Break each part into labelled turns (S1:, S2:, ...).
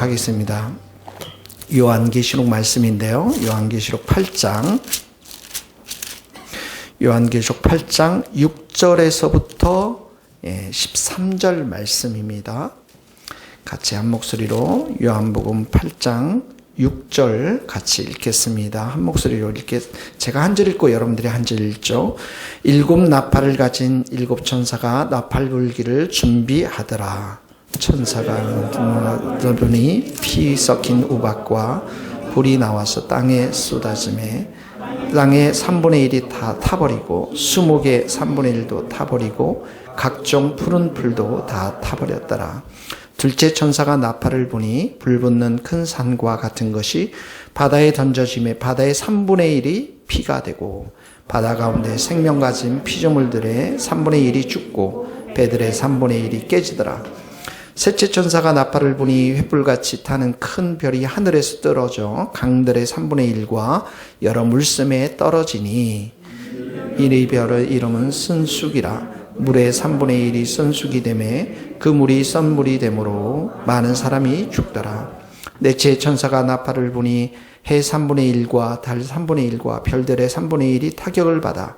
S1: 읽어보도록 하겠습니다. 요한계시록 말씀인데요. 요한계시록 8장 6절에서부터 13절 말씀입니다. 같이 한 목소리로 요한복음 8장 6절 같이 읽겠습니다. 한 목소리로 제가 한 절 읽고 여러분들이 한 절 읽죠. 일곱 나팔을 가진 일곱 천사가 나팔 불기를 준비하더라. 천사가 들으니 피 섞인 우박과 불이 나와서 땅에 쏟아지매 땅의 3분의 1이 다 타버리고 수목의 3분의 1도 타버리고 각종 푸른 풀도 다 타버렸더라. 둘째 천사가 나팔을 부니 불붙는 큰 산과 같은 것이 바다에 던져지매 바다의 3분의 1이 피가 되고 바다 가운데 생명 가진 피조물들의 3분의 1이 죽고 배들의 3분의 1이 깨지더라. 셋째 천사가 나팔을 부니 횃불같이 타는 큰 별이 하늘에서 떨어져 강들의 3분의 1과 여러 물섬에 떨어지니 이 별의 이름은 쓴쑥이라. 물의 3분의 1이 쓴쑥이 되매 그 물이 썬물이 되므로 많은 사람이 죽더라. 넷째 천사가 나팔을 부니 해 3분의 1과 달 3분의 1과 별들의 3분의 1이 타격을 받아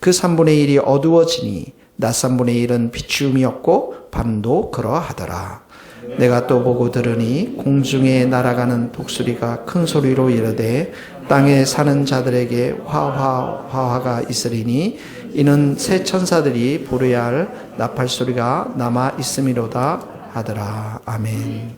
S1: 그 3분의 1이 어두워지니 낮 3분의 1은 비추음이 없고 밤도 그러하더라. 내가 또 보고 들으니 공중에 날아가는 독수리가 큰 소리로 이르되 땅에 사는 자들에게 화가 있으리니 이는 새 천사들이 부르야 할 나팔 소리가 남아 있음이로다 하더라. 아멘.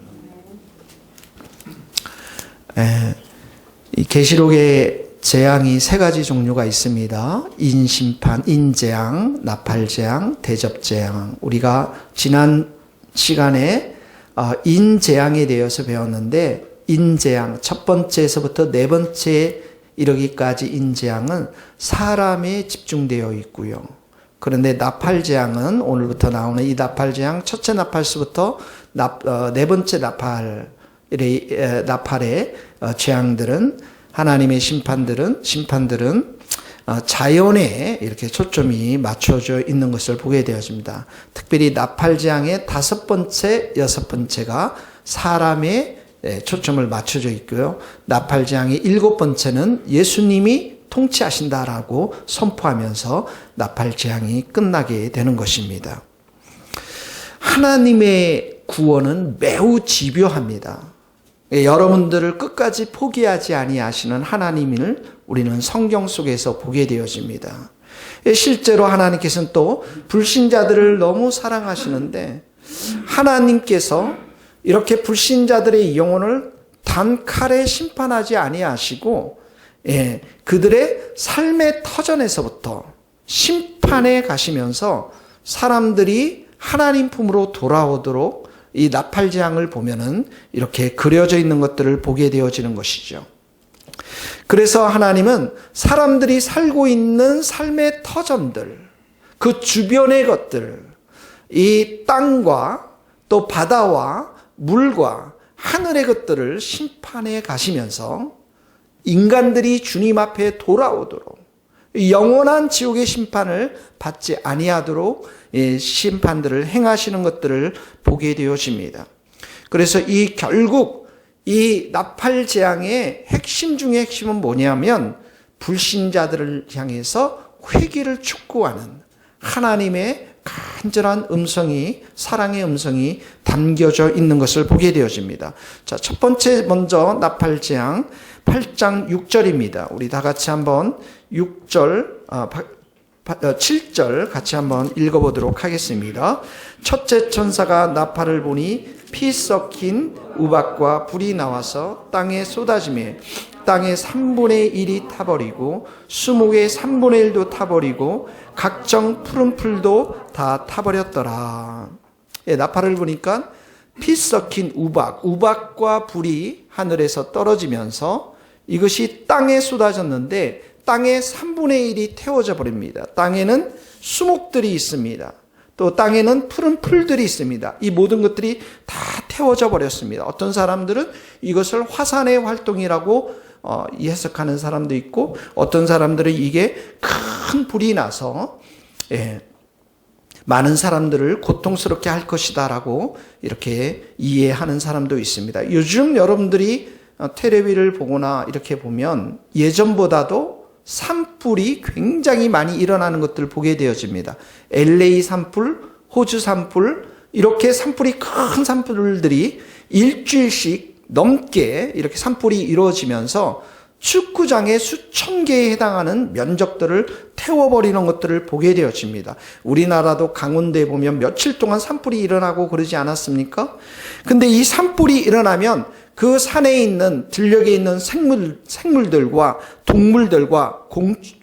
S1: 이 계시록에 재앙이 세 가지 종류가 있습니다. 인심판, 인재앙, 나팔재앙, 대접재앙. 우리가 지난 시간에 인재앙에 대해서 배웠는데 인재앙 첫 번째에서부터 네 번째 이르기까지 인재앙은 사람에 집중되어 있고요. 그런데 나팔재앙은 오늘부터 나오는 이 나팔재앙 첫째 나팔서부터 네 번째 나팔의 재앙들은 하나님의 심판들은 자연에 이렇게 초점이 맞춰져 있는 것을 보게 되어집니다. 특별히 나팔재앙의 다섯 번째, 여섯 번째가 사람의 초점을 맞춰져 있고요. 나팔재앙의 일곱 번째는 예수님이 통치하신다라고 선포하면서 나팔재앙이 끝나게 되는 것입니다. 하나님의 구원은 매우 집요합니다. 여러분들을 끝까지 포기하지 아니하시는 하나님을 우리는 성경 속에서 보게 되어집니다. 실제로 하나님께서는 또 불신자들을 너무 사랑하시는데 하나님께서 이렇게 불신자들의 영혼을 단칼에 심판하지 아니하시고 그들의 삶의 터전에서부터 심판에 가시면서 사람들이 하나님 품으로 돌아오도록 이 나팔재앙을 보면은 이렇게 그려져 있는 것들을 보게 되어지는 것이죠. 그래서 하나님은 사람들이 살고 있는 삶의 터전들, 그 주변의 것들, 이 땅과 또 바다와 물과 하늘의 것들을 심판해 가시면서 인간들이 주님 앞에 돌아오도록 영원한 지옥의 심판을 받지 아니하도록 심판들을 행하시는 것들을 보게 되어집니다. 그래서 결국 이 나팔재앙의 핵심 중의 핵심은 뭐냐면 불신자들을 향해서 회개를 촉구하는 하나님의 간절한 음성이, 사랑의 음성이 담겨져 있는 것을 보게 되어집니다. 자, 첫 번째 먼저 나팔재앙 8장 6절입니다. 우리 다 같이 한번 7절 같이 한번 읽어보도록 하겠습니다. 첫째 천사가 나팔을 부니 피 섞인 우박과 불이 나와서 땅에 쏟아지매 땅의 3분의 1이 타버리고 수목의 3분의 1도 타버리고 각종 푸른 풀도 다 타버렸더라. 나팔을 보니까 피 섞인 우박과 불이 하늘에서 떨어지면서 이것이 땅에 쏟아졌는데 땅의 3분의 1이 태워져 버립니다. 땅에는 수목들이 있습니다. 또 땅에는 푸른 풀들이 있습니다. 이 모든 것들이 다 태워져 버렸습니다. 어떤 사람들은 이것을 화산의 활동이라고 해석하는 사람도 있고 어떤 사람들은 이게 큰 불이 나서 많은 사람들을 고통스럽게 할 것이다라고 이렇게 이해하는 사람도 있습니다. 요즘 여러분들이 텔레비를 보거나 이렇게 보면 예전보다도 산불이 굉장히 많이 일어나는 것들을 보게 되어집니다. LA 산불, 호주 산불, 이렇게 산불이 큰 산불들이 일주일씩 넘게 이렇게 산불이 이루어지면서 축구장에 수천 개에 해당하는 면적들을 태워버리는 것들을 보게 되어집니다. 우리나라도 강원도에 보면 며칠 동안 산불이 일어나고 그러지 않았습니까? 근데 이 산불이 일어나면 그 산에 있는, 들녘에 있는 생물들과 동물들과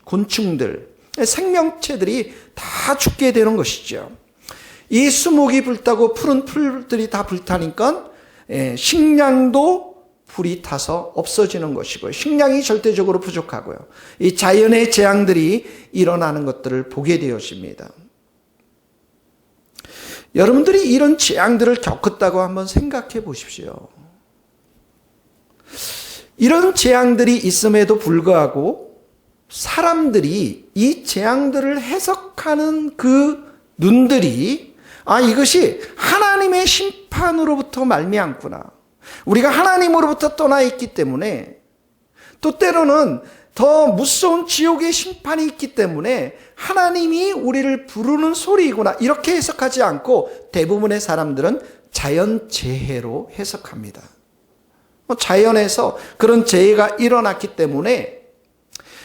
S1: 곤충들, 생명체들이 다 죽게 되는 것이죠. 이 수목이 불타고 푸른 풀들이 다 불타니까 식량도 불이 타서 없어지는 것이고요. 식량이 절대적으로 부족하고요. 이 자연의 재앙들이 일어나는 것들을 보게 되어집니다. 여러분들이 이런 재앙들을 겪었다고 한번 생각해 보십시오. 이런 재앙들이 있음에도 불구하고 사람들이 이 재앙들을 해석하는 그 눈들이 이것이 하나님의 심판으로부터 말미암구나. 우리가 하나님으로부터 떠나 있기 때문에 또 때로는 더 무서운 지옥의 심판이 있기 때문에 하나님이 우리를 부르는 소리이구나. 이렇게 해석하지 않고 대부분의 사람들은 자연재해로 해석합니다. 자연에서 그런 재해가 일어났기 때문에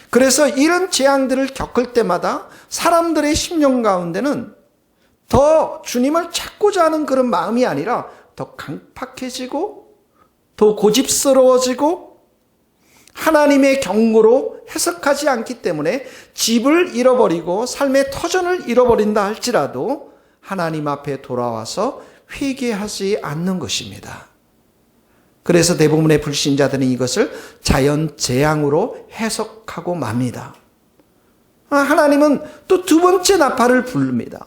S1: 그래서 이런 재앙들을 겪을 때마다 사람들의 심령 가운데는 더 주님을 찾고자 하는 그런 마음이 아니라 더 강팍해지고 더 고집스러워지고 하나님의 경고로 해석하지 않기 때문에 집을 잃어버리고 삶의 터전을 잃어버린다 할지라도 하나님 앞에 돌아와서 회개하지 않는 것입니다. 그래서 대부분의 불신자들은 이것을 자연재앙으로 해석하고 맙니다. 하나님은 또 두 번째 나팔을 부릅니다.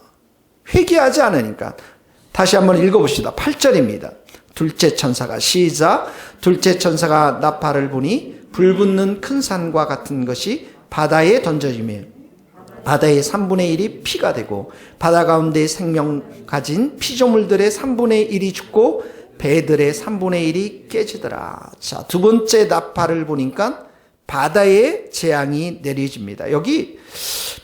S1: 회개하지 않으니까. 다시 한번 읽어봅시다. 8절입니다. 둘째 천사가 시작. 둘째 천사가 나팔을 부니 불붙는 큰 산과 같은 것이 바다에 던져지며 바다의 3분의 1이 피가 되고 바다 가운데 생명 가진 피조물들의 3분의 1이 죽고 배들의 3분의 1이 깨지더라. 자, 두 번째 나팔을 보니까 바다에 재앙이 내려집니다. 여기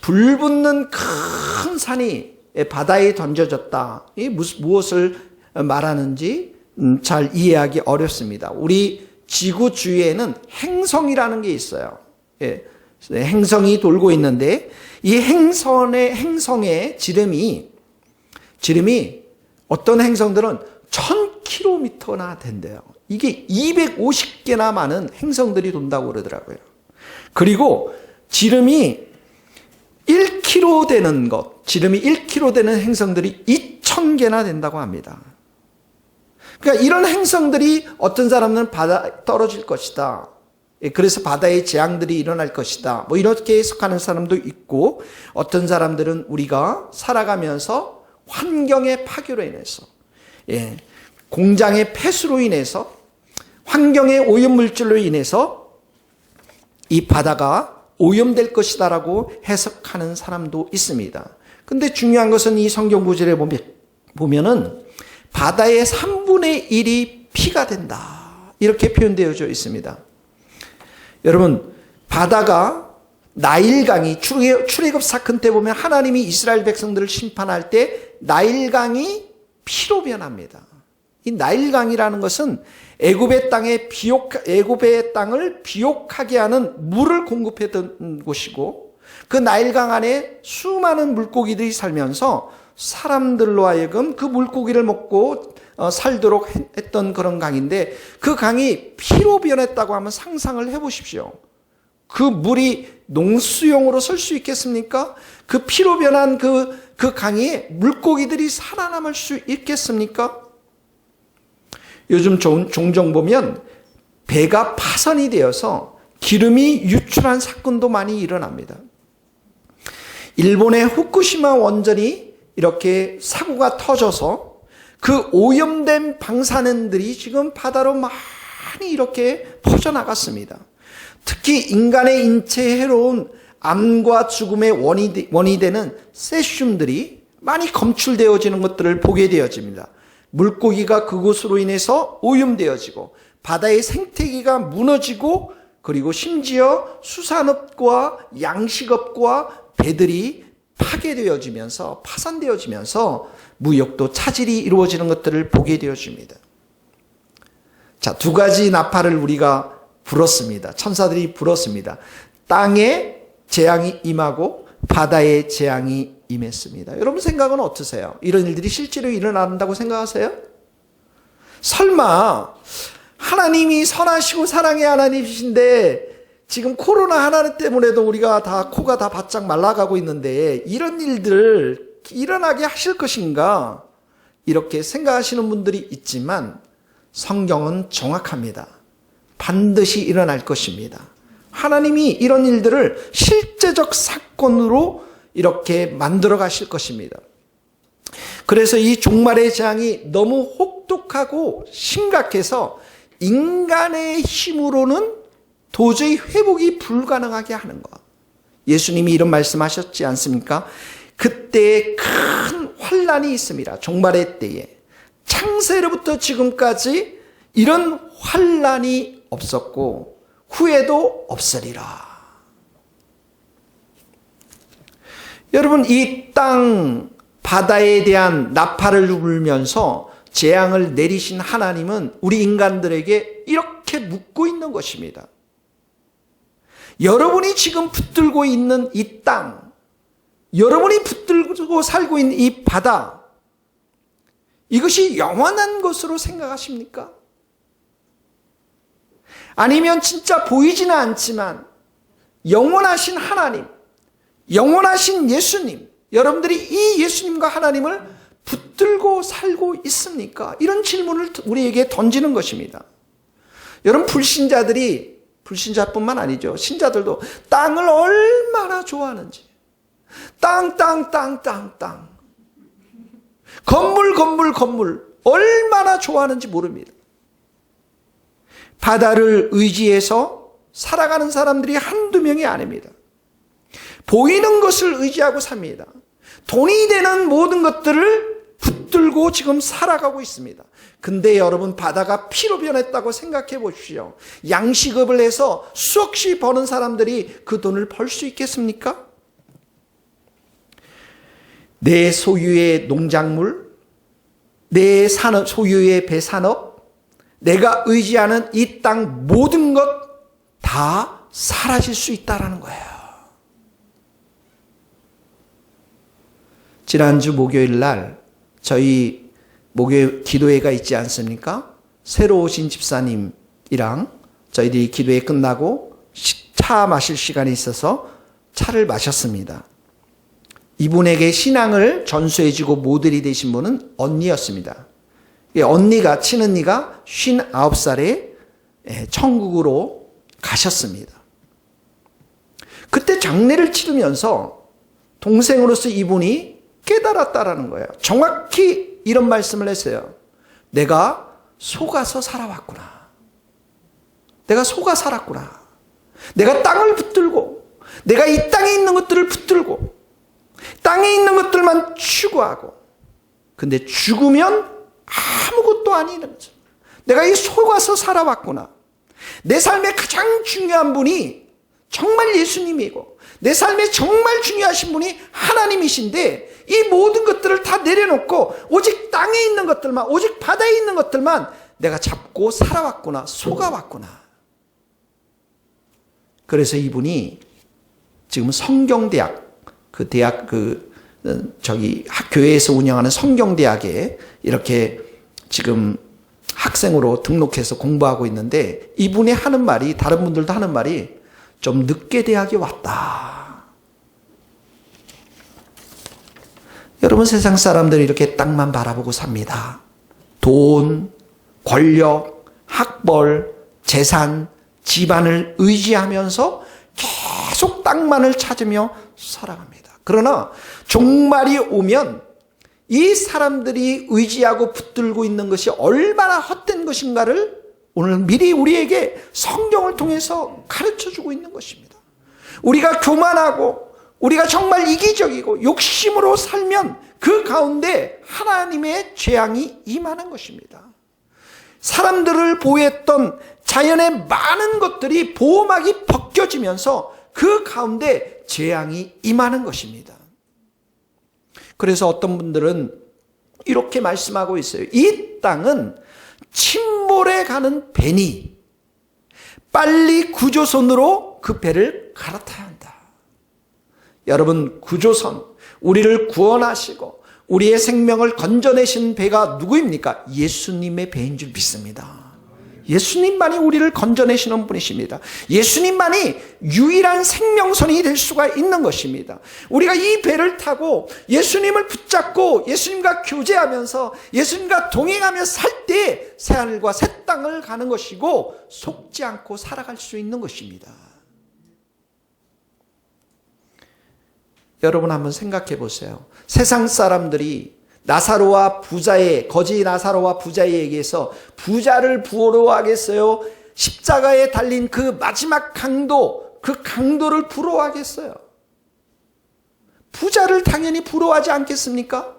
S1: 불붙는 큰 산이 바다에 던져졌다. 이 무엇을 말하는지 잘 이해하기 어렵습니다. 우리 지구 주위에는 행성이라는 게 있어요. 행성이 돌고 있는데 이 행성의 지름이 어떤 행성들은 1000km나 된대요. 이게 250개나 많은 행성들이 돈다고 그러더라고요. 그리고 지름이 1km 되는 지름이 1km 되는 행성들이 2000개나 된다고 합니다. 그러니까 이런 행성들이 어떤 사람은 바다에 떨어질 것이다. 그래서 바다에 재앙들이 일어날 것이다. 이렇게 해석하는 사람도 있고, 어떤 사람들은 우리가 살아가면서 환경의 파괴로 인해서, 공장의 폐수로 인해서, 환경의 오염물질로 인해서 이 바다가 오염될 것이다라고 해석하는 사람도 있습니다. 근데 중요한 것은 이 성경 구절에 보면은 바다의 3분의 1이 피가 된다. 이렇게 표현되어져 있습니다. 여러분, 바다가 나일강이 출애굽 사건 때 보면 하나님이 이스라엘 백성들을 심판할 때 나일강이 피로 변합니다. 이 나일강이라는 것은 애굽의 땅을 비옥하게 하는 물을 공급했던 곳이고, 그 나일강 안에 수많은 물고기들이 살면서 사람들로 하여금 그 물고기를 먹고 살도록 했던 그런 강인데, 그 강이 피로 변했다고 하면 상상을 해보십시오. 그 물이 농수용으로 쓸 수 있겠습니까? 그 피로 변한 그 강에 물고기들이 살아남을 수 있겠습니까? 요즘 종종 보면 배가 파손이 되어서 기름이 유출한 사건도 많이 일어납니다. 일본의 후쿠시마 원전이 이렇게 사고가 터져서 그 오염된 방사능들이 지금 바다로 많이 이렇게 퍼져나갔습니다. 특히 인간의 인체에 해로운 암과 죽음의 원인이 되는 세슘들이 많이 검출되어지는 것들을 보게 되어집니다. 물고기가 그것으로 인해서 오염되어지고 바다의 생태계가 무너지고 그리고 심지어 수산업과 양식업과 배들이 파괴되어지면서 파산되어지면서 무역도 차질이 이루어지는 것들을 보게 되어집니다. 자, 두 가지 나팔을 우리가 불었습니다. 천사들이 불었습니다. 땅에 재앙이 임하고 바다에 재앙이 임했습니다. 여러분 생각은 어떠세요? 이런 일들이 실제로 일어난다고 생각하세요? 설마 하나님이 선하시고 사랑의 하나님이신데 지금 코로나 하나 때문에도 우리가 다 코가 다 바짝 말라가고 있는데 이런 일들 일어나게 하실 것인가? 이렇게 생각하시는 분들이 있지만 성경은 정확합니다. 반드시 일어날 것입니다. 하나님이 이런 일들을 실제적 사건으로 이렇게 만들어 가실 것입니다. 그래서 이 종말의 재앙이 너무 혹독하고 심각해서 인간의 힘으로는 도저히 회복이 불가능하게 하는 것. 예수님이 이런 말씀하셨지 않습니까? 그때에 큰 환난이 있습니다. 종말의 때에. 창세로부터 지금까지 이런 환난이 없었고 후에도 없으리라. 여러분, 이 땅 바다에 대한 나팔을 불면서 재앙을 내리신 하나님은 우리 인간들에게 이렇게 묻고 있는 것입니다. 여러분이 지금 붙들고 있는 이 땅, 여러분이 붙들고 살고 있는 이 바다, 이것이 영원한 것으로 생각하십니까? 아니면 진짜 보이지는 않지만 영원하신 하나님, 영원하신 예수님, 여러분들이 이 예수님과 하나님을 붙들고 살고 있습니까? 이런 질문을 우리에게 던지는 것입니다. 여러분, 불신자들이, 불신자뿐만 아니죠, 신자들도 땅을 얼마나 좋아하는지, 땅 건물 얼마나 좋아하는지 모릅니다. 바다를 의지해서 살아가는 사람들이 한두 명이 아닙니다. 보이는 것을 의지하고 삽니다. 돈이 되는 모든 것들을 붙들고 지금 살아가고 있습니다. 근데 여러분, 바다가 피로 변했다고 생각해 보십시오. 양식업을 해서 수억씩 버는 사람들이 그 돈을 벌 수 있겠습니까? 내 소유의 농작물, 내 소유의 배산업, 내가 의지하는 이 땅 모든 것 다 사라질 수 있다는 거예요. 지난주 목요일 날 저희 목요일 기도회가 있지 않습니까? 새로 오신 집사님이랑 저희들이 기도회 끝나고 차 마실 시간이 있어서 차를 마셨습니다. 이분에게 신앙을 전수해주고 모델이 되신 분은 언니였습니다. 언니가, 친언니가 59살에 천국으로 가셨습니다. 그때 장례를 치르면서 동생으로서 이분이 깨달았다라는 거예요. 정확히 이런 말씀을 했어요. 내가 속아서 살아왔구나. 내가 속아 살았구나. 내가 땅을 붙들고, 내가 이 땅에 있는 것들을 붙들고, 땅에 있는 것들만 추구하고, 근데 죽으면 아무것도 아닌 거죠. 내가 이 속아서 살아왔구나. 내 삶의 가장 중요한 분이 정말 예수님이고, 내 삶에 정말 중요하신 분이 하나님이신데, 이 모든 것들을 다 내려놓고 오직 땅에 있는 것들만, 오직 바다에 있는 것들만 내가 잡고 살아왔구나, 속아왔구나. 그래서 이분이 지금 성경대학, 교회에서 운영하는 성경대학에 이렇게 지금 학생으로 등록해서 공부하고 있는데, 이분이 하는 말이, 다른 분들도 하는 말이, 좀 늦게 대학에 왔다. 여러분, 세상 사람들이 이렇게 땅만 바라보고 삽니다. 돈, 권력, 학벌, 재산, 집안을 의지하면서 계속 땅만을 찾으며 살아갑니다. 그러나 종말이 오면 이 사람들이 의지하고 붙들고 있는 것이 얼마나 헛된 것인가를 오늘 미리 우리에게 성경을 통해서 가르쳐주고 있는 것입니다. 우리가 교만하고 우리가 정말 이기적이고 욕심으로 살면 그 가운데 하나님의 재앙이 임하는 것입니다. 사람들을 보호했던 자연의 많은 것들이 보호막이 벗겨지면서 그 가운데 재앙이 임하는 것입니다. 그래서 어떤 분들은 이렇게 말씀하고 있어요. 이 땅은 침몰에 가는 배니 빨리 구조선으로 그 배를 갈아타야 한다. 여러분, 구조선, 우리를 구원하시고 우리의 생명을 건져내신 배가 누구입니까? 예수님의 배인 줄 믿습니다. 예수님만이 우리를 건져내시는 분이십니다. 예수님만이 유일한 생명선이 될 수가 있는 것입니다. 우리가 이 배를 타고 예수님을 붙잡고 예수님과 교제하면서 예수님과 동행하며 살 때 새하늘과 새 땅을 가는 것이고 속지 않고 살아갈 수 있는 것입니다. 여러분 한번 생각해 보세요. 세상 사람들이 나사로와 부자의, 거지 나사로와 부자에게서 부자를 부러워하겠어요? 십자가에 달린 그 마지막 강도, 그 강도를 부러워하겠어요? 부자를 당연히 부러워하지 않겠습니까?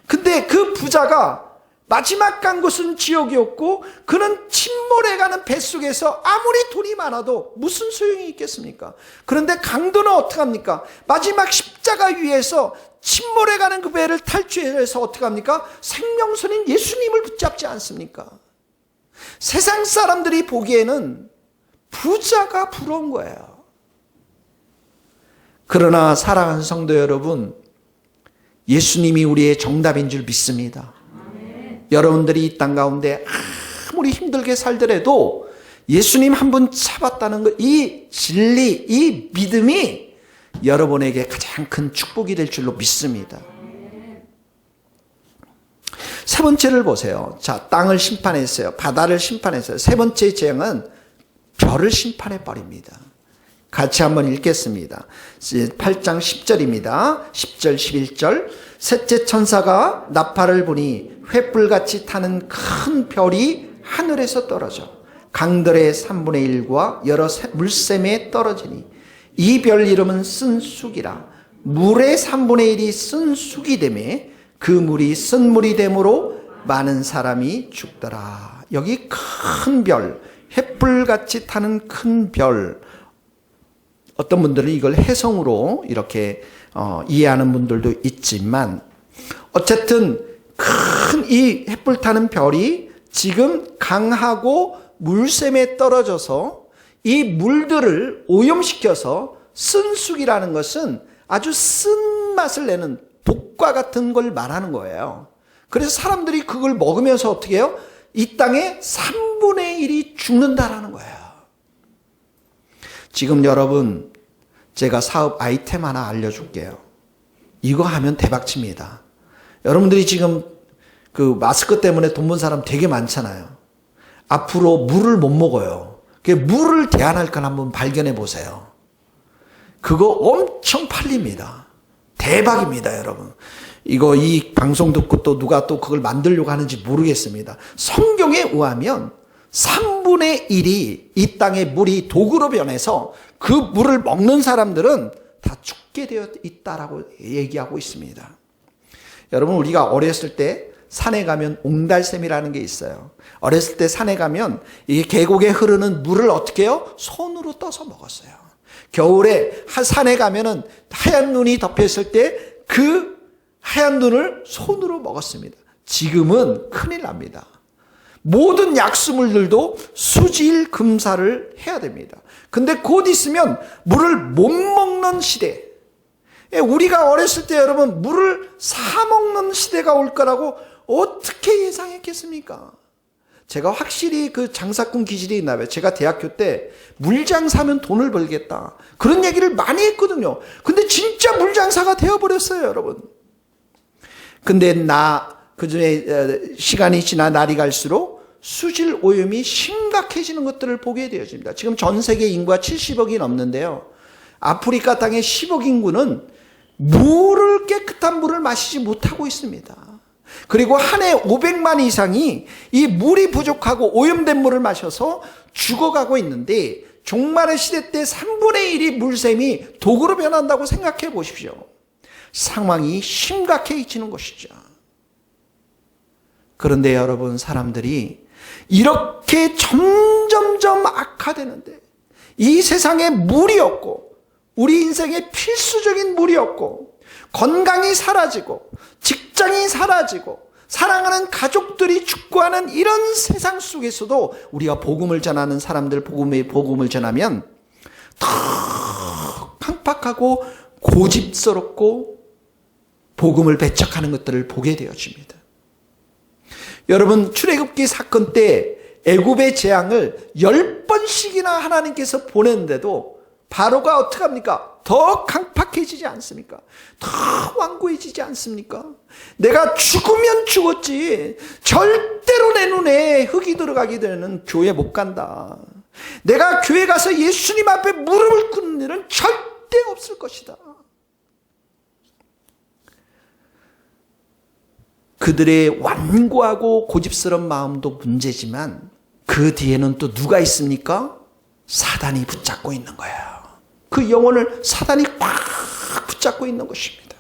S1: 근데 그 부자가 마지막 간 곳은 지옥이었고 그는 침몰해 가는 뱃속에서 아무리 돈이 많아도 무슨 소용이 있겠습니까? 그런데 강도는 어떡합니까? 마지막 십자가 위에서 침몰해 가는 그 배를 탈출해서 어떡합니까? 생명선인 예수님을 붙잡지 않습니까? 세상 사람들이 보기에는 부자가 부러운 거예요. 그러나 사랑하는 성도 여러분, 예수님이 우리의 정답인 줄 믿습니다. 여러분들이 이 땅 가운데 아무리 힘들게 살더라도 예수님 한 분 잡았다는 것, 이 진리, 이 믿음이 여러분에게 가장 큰 축복이 될 줄로 믿습니다. 세 번째를 보세요. 자, 땅을 심판했어요. 바다를 심판했어요. 세 번째 재앙은 별을 심판해 버립니다. 같이 한번 읽겠습니다. 8장 10절입니다. 10절 11절. 셋째 천사가 나팔을 부니 횃불같이 타는 큰 별이 하늘에서 떨어져 강들의 3분의 1과 여러 물샘에 떨어지니 이 별 이름은 쓴쑥이라. 물의 3분의 1이 쓴쑥이 되매 그 물이 쓴물이 되므로 많은 사람이 죽더라. 여기 큰 별, 횃불같이 타는 큰 별, 어떤 분들은 이걸 해성으로 이렇게 이해하는 분들도 있지만 어쨌든 큰 이 횃불 타는 별이 지금 강하고 물샘에 떨어져서 이 물들을 오염시켜서 쓴쑥이라는 것은 아주 쓴맛을 내는 독과 같은 걸 말하는 거예요. 그래서 사람들이 그걸 먹으면서 어떻게 해요? 이 땅의 3분의 1이 죽는다라는 거예요. 지금 여러분, 제가 사업 아이템 하나 알려줄게요. 이거 하면 대박칩니다. 여러분들이 지금 그 마스크 때문에 돈 번 사람 되게 많잖아요. 앞으로 물을 못 먹어요. 물을 대안할 걸 한번 발견해 보세요. 그거 엄청 팔립니다. 대박입니다, 여러분. 이거 이 방송 듣고 또 누가 또 그걸 만들려고 하는지 모르겠습니다. 성경에 의하면 3분의 1이 이 땅의 물이 독으로 변해서 그 물을 먹는 사람들은 다 죽게 되어 있다라고 얘기하고 있습니다. 여러분, 우리가 어렸을 때 산에 가면 옹달샘이라는 게 있어요. 어렸을 때 산에 가면 이 계곡에 흐르는 물을 어떻게 해요? 손으로 떠서 먹었어요. 겨울에 산에 가면은 하얀 눈이 덮였을 때 그 하얀 눈을 손으로 먹었습니다. 지금은 큰일 납니다. 모든 약수물들도 수질 검사를 해야 됩니다. 근데 곧 있으면 물을 못 먹는 시대. 우리가 어렸을 때 여러분 물을 사 먹는 시대가 올 거라고 어떻게 예상했겠습니까? 제가 확실히 그 장사꾼 기질이 있나 봐요. 제가 대학교 때 물장사면 돈을 벌겠다. 그런 얘기를 많이 했거든요. 근데 진짜 물장사가 되어버렸어요, 여러분. 근데 그중에 시간이 지나 날이 갈수록 수질 오염이 심각해지는 것들을 보게 되어집니다. 지금 전 세계 인구가 70억이 넘는데요. 아프리카 땅의 10억 인구는 깨끗한 물을 마시지 못하고 있습니다. 그리고 한 해 500만 이상이 이 물이 부족하고 오염된 물을 마셔서 죽어가고 있는데 종말의 시대 때 3분의 1이 물샘이 독으로 변한다고 생각해 보십시오. 상황이 심각해지는 것이죠. 그런데 여러분, 사람들이 이렇게 점점점 악화되는데, 이 세상에 물이 없고, 우리 인생에 필수적인 물이 없고, 건강이 사라지고, 직장이 사라지고, 사랑하는 가족들이 죽고하는 이런 세상 속에서도 우리가 복음을 전하는 사람들, 복음을 전하면 더 강팍하고 고집스럽고 복음을 배척하는 것들을 보게 되어집니다. 여러분, 출애굽기 사건 때 애굽의 재앙을 10번씩이나 하나님께서 보냈는데도 바로가 어떻게 합니까? 더 강팍해지지 않습니까? 더 완고해지지 않습니까? 내가 죽으면 죽었지 절대로 내 눈에 흙이 들어가게 되는 교회 못 간다. 내가 교회 가서 예수님 앞에 무릎을 꿇는 일은 절대 없을 것이다. 그들의 완고하고 고집스러운 마음도 문제지만 그 뒤에는 또 누가 있습니까? 사단이 붙잡고 있는 거예요. 그 영혼을 사단이 꽉 붙잡고 있는 것입니다.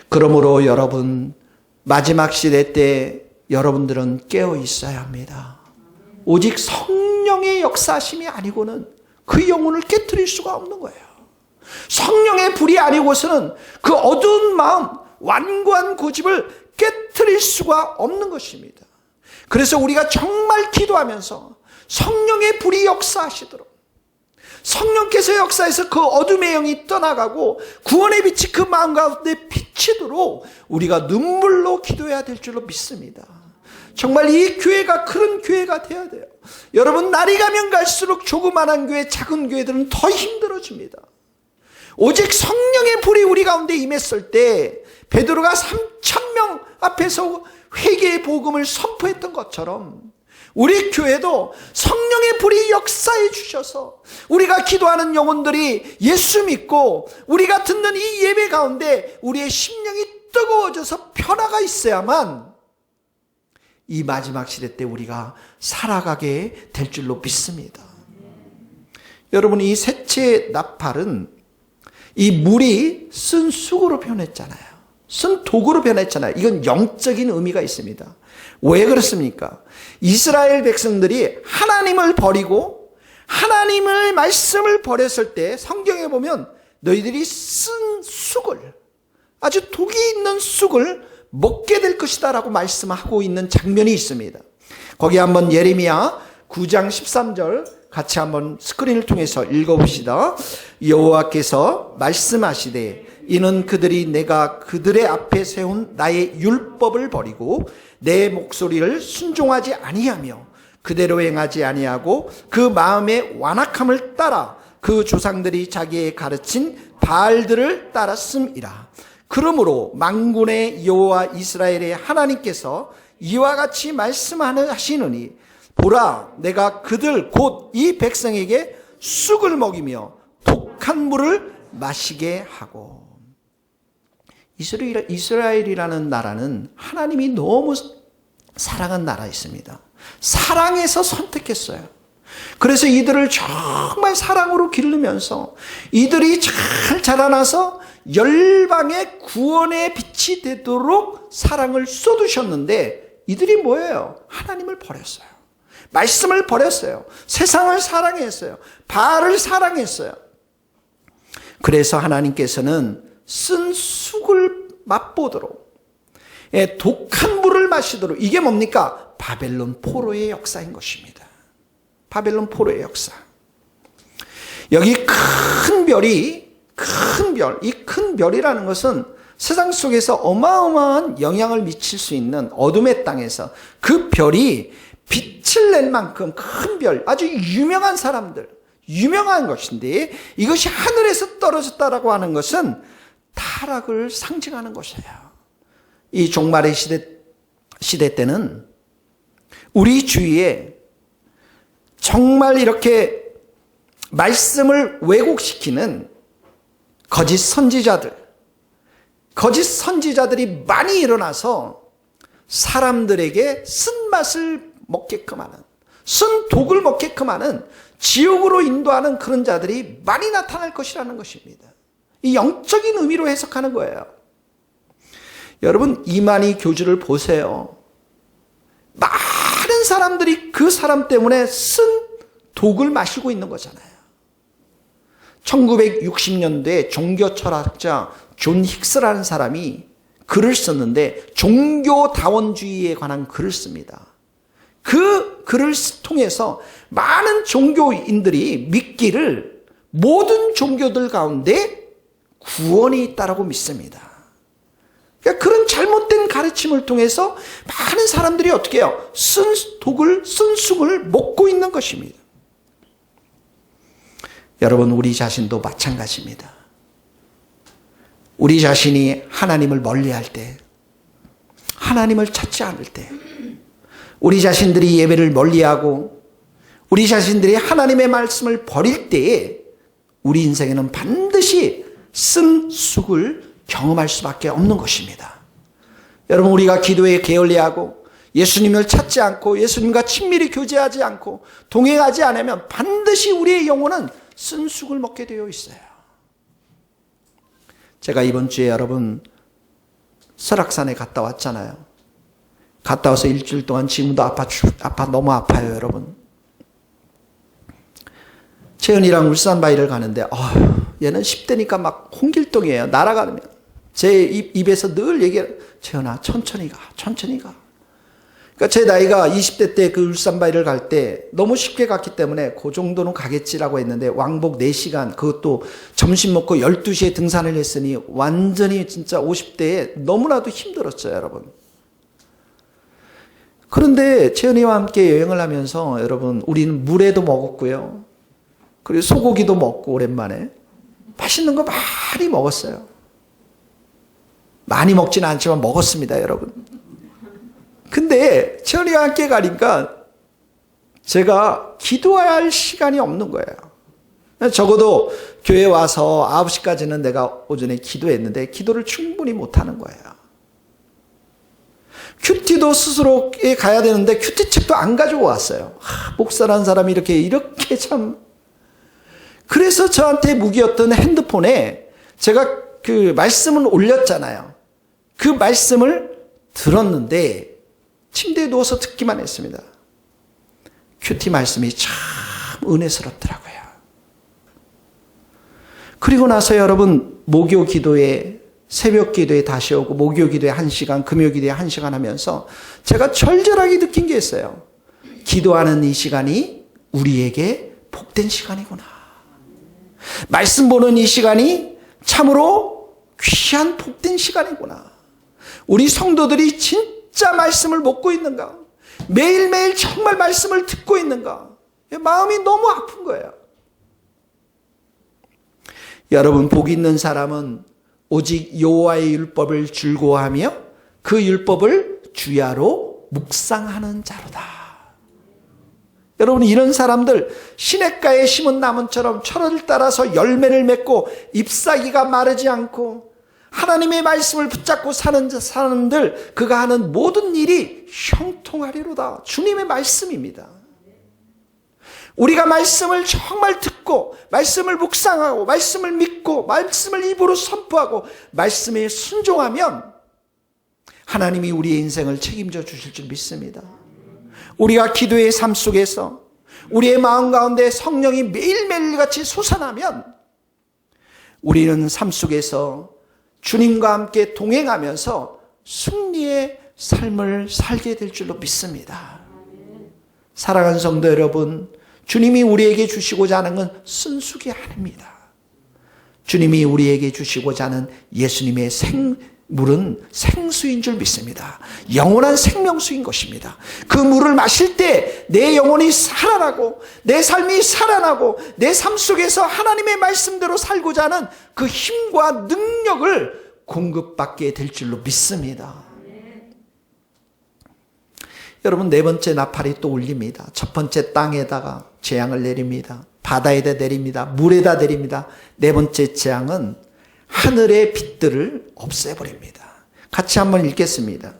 S1: 그러므로 여러분, 마지막 시대 때 여러분들은 깨어 있어야 합니다. 오직 성령의 역사하심이 아니고는 그 영혼을 깨트릴 수가 없는 거예요. 성령의 불이 아니고서는 그 어두운 마음, 완고한 고집을 깨트릴 수가 없는 것입니다. 그래서 우리가 정말 기도하면서 성령의 불이 역사하시도록, 성령께서 역사해서 그 어둠의 영이 떠나가고 구원의 빛이 그 마음 가운데 비치도록 우리가 눈물로 기도해야 될 줄로 믿습니다. 정말 이 교회가 그런 교회가 되어야 돼요. 여러분, 날이 가면 갈수록 조그만한 교회, 작은 교회들은 더 힘들어집니다. 오직 성령의 불이 우리 가운데 임했을 때 베드로가 3,000명 앞에서 회개의 복음을 선포했던 것처럼 우리 교회도 성령의 불이 역사해 주셔서 우리가 기도하는 영혼들이 예수 믿고 우리가 듣는 이 예배 가운데 우리의 심령이 뜨거워져서 변화가 있어야만 이 마지막 시대 때 우리가 살아가게 될 줄로 믿습니다. 여러분, 이 셋째 나팔은 이 물이 쓴 쑥으로 변했잖아요. 쓴 독으로 변했잖아요. 이건 영적인 의미가 있습니다. 왜 그렇습니까? 이스라엘 백성들이 하나님을 버리고 하나님의 말씀을 버렸을 때 성경에 보면 너희들이 쓴 쑥을, 아주 독이 있는 쑥을 먹게 될 것이다 라고 말씀하고 있는 장면이 있습니다. 거기 한번 예레미야 9장 13절 같이 한번 스크린을 통해서 읽어봅시다. 여호와께서 말씀하시되 이는 그들이 내가 그들의 앞에 세운 나의 율법을 버리고 내 목소리를 순종하지 아니하며 그대로 행하지 아니하고 그 마음의 완악함을 따라 그 조상들이 자기의 가르친 바알들을 따랐음이라. 그러므로 만군의 여호와 이스라엘의 하나님께서 이와 같이 말씀하시느니 보라, 내가 그들 곧 이 백성에게 쑥을 먹이며 독한 물을 마시게 하고. 이스라엘이라는 나라는 하나님이 너무 사랑한 나라였습니다. 사랑해서 선택했어요. 그래서 이들을 정말 사랑으로 기르면서 이들이 잘 자라나서 열방의 구원의 빛이 되도록 사랑을 쏟으셨는데 이들이 뭐예요? 하나님을 버렸어요. 말씀을 버렸어요. 세상을 사랑했어요. 바알을 사랑했어요. 그래서 하나님께서는 쓴 쑥을 맛보도록, 독한 물을 마시도록, 이게 뭡니까? 바벨론 포로의 역사인 것입니다. 바벨론 포로의 역사. 여기 큰 별이, 이 큰 별이라는 것은 세상 속에서 어마어마한 영향을 미칠 수 있는 어둠의 땅에서 그 별이 빛을 낼 만큼 큰 별, 아주 유명한 사람들, 유명한 것인데 이것이 하늘에서 떨어졌다라고 하는 것은 타락을 상징하는 것이에요. 이 종말의 시대 때는 우리 주위에 정말 이렇게 말씀을 왜곡시키는 거짓 선지자들이 많이 일어나서 사람들에게 쓴맛을 먹게끔 하는, 쓴 독을 먹게끔 하는, 지옥으로 인도하는 그런 자들이 많이 나타날 것이라는 것입니다. 이 영적인 의미로 해석하는 거예요. 여러분, 이만희 교주를 보세요. 많은 사람들이 그 사람 때문에 쓴 독을 마시고 있는 거잖아요. 1960년대에 종교 철학자 존 힉스라는 사람이 글을 썼는데 종교다원주의에 관한 글을 씁니다. 그 글을 통해서 많은 종교인들이 믿기를 모든 종교들 가운데 구원이 있다라고 믿습니다. 그러니까 그런 잘못된 가르침을 통해서 많은 사람들이 어떻게 해요? 쓴 독을, 쓴 쑥을 먹고 있는 것입니다. 여러분, 우리 자신도 마찬가지입니다. 우리 자신이 하나님을 멀리할 때, 하나님을 찾지 않을 때, 우리 자신들이 예배를 멀리하고 우리 자신들이 하나님의 말씀을 버릴 때에 우리 인생에는 반드시 쓴 쑥을 경험할 수밖에 없는 것입니다. 여러분, 우리가 기도에 게을리하고 예수님을 찾지 않고 예수님과 친밀히 교제하지 않고 동행하지 않으면 반드시 우리의 영혼은 쓴 쑥을 먹게 되어 있어요. 제가 이번 주에 여러분 설악산에 갔다 왔잖아요. 갔다 와서 일주일 동안 지금도 너무 아파요, 여러분. 채은이랑 울산바위를 가는데 얘는 10대니까 막 홍길동이에요. 날아가면 제 입에서 늘 얘기해요. 채은아, 천천히 가. 그러니까 제 나이가 20대 때 그 울산바위를 갈 때 너무 쉽게 갔기 때문에 그 정도는 가겠지라고 했는데 왕복 4시간, 그것도 점심 먹고 12시에 등산을 했으니 완전히 진짜 50대에 너무나도 힘들었어요, 여러분. 그런데 채은이와 함께 여행을 하면서 여러분, 우리는 물회도 먹었고요. 그리고 소고기도 먹고 오랜만에 맛있는 거 많이 먹었어요. 많이 먹지는 않지만 먹었습니다, 여러분. 근데 채은이와 함께 가니까 제가 기도해야 할 시간이 없는 거예요. 적어도 교회 와서 9시까지는 내가 오전에 기도했는데 기도를 충분히 못하는 거예요. 큐티도 스스로에 가야 되는데 큐티책도 안 가지고 왔어요. 목사라는 사람이 이렇게 참. 그래서 저한테 무기였던 핸드폰에 제가 그 말씀을 올렸잖아요. 그 말씀을 들었는데 침대에 누워서 듣기만 했습니다. 큐티 말씀이 참 은혜스럽더라고요. 그리고 나서 여러분, 목요 기도에, 새벽 기도에 다시 오고 목요 기도에 1시간, 금요 기도에 1시간 하면서 제가 절절하게 느낀 게 있어요. 기도하는 이 시간이 우리에게 복된 시간이구나. 말씀 보는 이 시간이 참으로 귀한 복된 시간이구나. 우리 성도들이 진짜 말씀을 먹고 있는가? 매일매일 정말 말씀을 듣고 있는가? 마음이 너무 아픈 거예요. 여러분, 복 있는 사람은 오직 여호와의 율법을 즐거워하며 그 율법을 주야로 묵상하는 자로다. 여러분, 이런 사람들 시냇가에 심은 나무처럼 철을 따라서 열매를 맺고 잎사귀가 마르지 않고 하나님의 말씀을 붙잡고 사는 사람들, 그가 하는 모든 일이 형통하리로다. 주님의 말씀입니다. 우리가 말씀을 정말 듣고 말씀을 묵상하고 말씀을 믿고 말씀을 입으로 선포하고 말씀에 순종하면 하나님이 우리의 인생을 책임져 주실 줄 믿습니다. 우리가 기도의 삶 속에서 우리의 마음 가운데 성령이 매일매일 같이 솟아나면 우리는 삶 속에서 주님과 함께 동행하면서 승리의 삶을 살게 될 줄로 믿습니다. 사랑하는 성도 여러분, 주님이 우리에게 주시고자 하는 건 쓴쑥이 아닙니다. 주님이 우리에게 주시고자 하는 예수님의 물은 생수인 줄 믿습니다. 영원한 생명수인 것입니다. 그 물을 마실 때 내 영혼이 살아나고 내 삶이 살아나고 내 삶 속에서 하나님의 말씀대로 살고자 하는 그 힘과 능력을 공급받게 될 줄로 믿습니다. 여러분, 4번째 나팔이 또 울립니다. 첫 번째 땅에다가 재앙을 내립니다. 바다에다 내립니다. 물에다 내립니다. 4번째 재앙은 하늘의 빛들을 없애버립니다. 같이 한번 읽겠습니다.